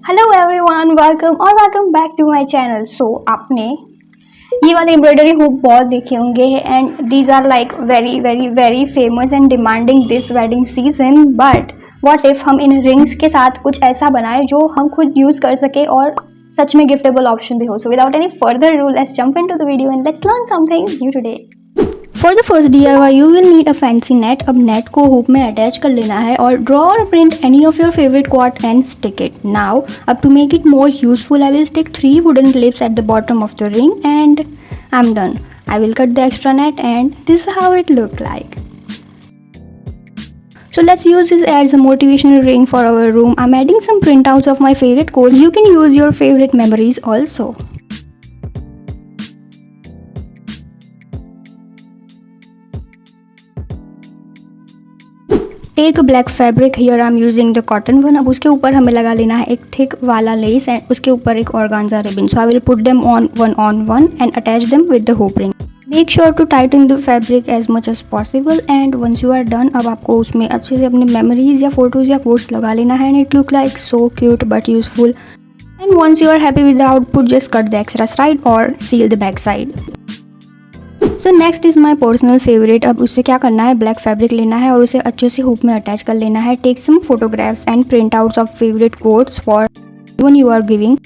Hello everyone, welcome back to my channel. So आपने ये वाले एम्ब्रॉयडरी हुक बहुत देखे होंगे and these are like very very very famous and demanding this wedding season. But what if हम इन rings के साथ कुछ ऐसा बनाए जो हम खुद यूज कर सके और सच में गिफ्टेबल ऑप्शन भी हो। So without any further rule, let's jump into the video and let's learn something new today. For the first DIY you will need a fancy net. अब नेट को हुक में अटैच कर लेना है और ड्रॉ और print any of your favourite quote and stick it. Now अब to make it more useful I will stick 3 wooden clips at the bottom of the ring and I'm done. I will cut the extra net and this is how it looked like. So let's use this as a motivational ring for our room. I'm adding some printouts of my favorite quotes. You can use your favorite memories also. एक black fabric, here I am using the cotton one. अब उसके ऊपर हमें लगा लेना है एक thick वाला लेस एंड उसके ऊपर एक organza ribbon. So I will put them on one and attach them with the hook ring. Make sure to tighten the fabric as much as possible and once you are done, अब आपको उसमें अच्छे से अपने memories या photos या quotes लगा लेना है and it look like so cute but useful. And once you are happy with the output, just cut the extra side और seal the back side. So next is my personal favourite. अब उससे क्या करना है, black fabric लेना है और उसे अच्छे से हुक में अटैच कर लेना है। Take some photographs and print outs of favourite quotes for one you are giving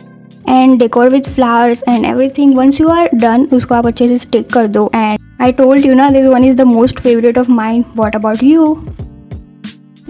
and decor with flowers and everything. Once you are done, उसको आप अच्छे से स्टिक कर दो। एंड आई टोल्ड यू ना, this one is the most favourite of mine. What about you?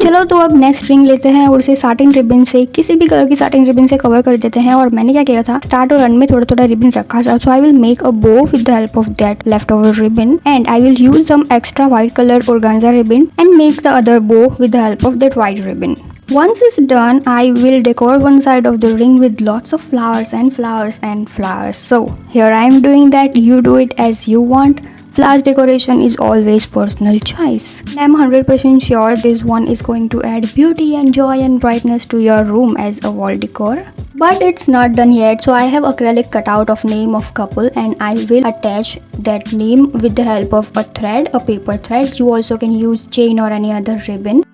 चलो तो अब नेक्स्ट रिंग लेते हैं और उसे साटिन रिबन से, किसी भी कलर की साटिन रिबन से कवर कर देते हैं। और मैंने क्या किया था, स्टार्ट और एंड में थोड़ा थोड़ा रिबन रखा था। सो I will make a bow with the help of that leftover ribbon and I will use some extra white colour organza ribbon and make the other bow with the help of that white ribbon. Once it's done, I will decor one side of the ring with lots of flowers and flowers and flowers. So here I am doing that, you do it as you want. Flowers decoration is always personal choice. I'm 100% sure this one is going to add beauty and joy and brightness to your room as a wall decor. But it's not done yet, so I have acrylic cutout of name of couple and I will attach that name with the help of a thread, a paper thread. You also can use chain or any other ribbon.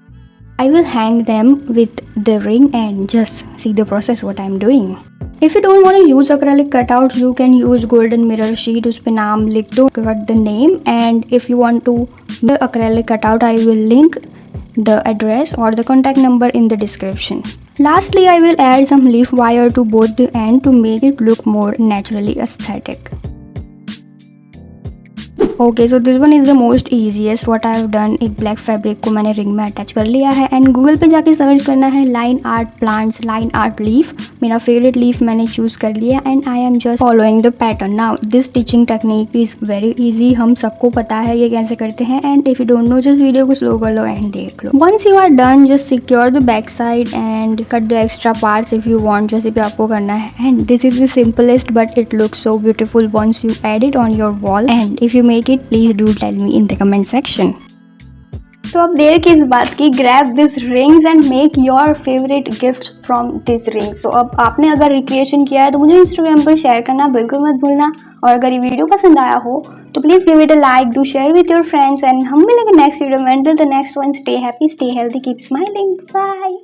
I will hang them with the ring and just see the process what I'm doing. If you don't want to use acrylic cutout, you can use golden mirror sheet. उस पे नाम लिख दो, cut the name, and if you want to the acrylic cutout, I will link the address or the contact number in the description. Lastly, I will add some leaf wire to both the end to make it look more naturally aesthetic. Okay, so this one is the most easiest what I have done. एक black fabric को मैंने ring में attach कर लिया है and Google पे जाके search करना है line art plants, line art leaf. मेरा फेवरेट लीफ मैंने चूज़ कर लिया and I am just following the pattern. Now this stitching technique is very easy, हम सबको पता है ये कैसे करते हैं and if you don't know just video को स्लो कर लो एंड देख लो। Once you are done, just secure the back side and cut the extra parts if you want, जैसे भी आपको करना है। And this is the simplest but it looks so beautiful once you add it on your wall and if you make it, please do tell me in the comment section. तो अब देर किस बात की, grab these rings and make your favorite gifts from these rings. So अब आपने अगर recreation किया है तो मुझे इंस्टाग्राम पर शेयर करना बिल्कुल मत भूलना। और अगर ये वीडियो पसंद आया हो तो please give it a like, do share with your friends and हम मिलेंगे नेक्स्ट वीडियो में। Until the next one, stay happy, stay healthy, keep smiling, bye.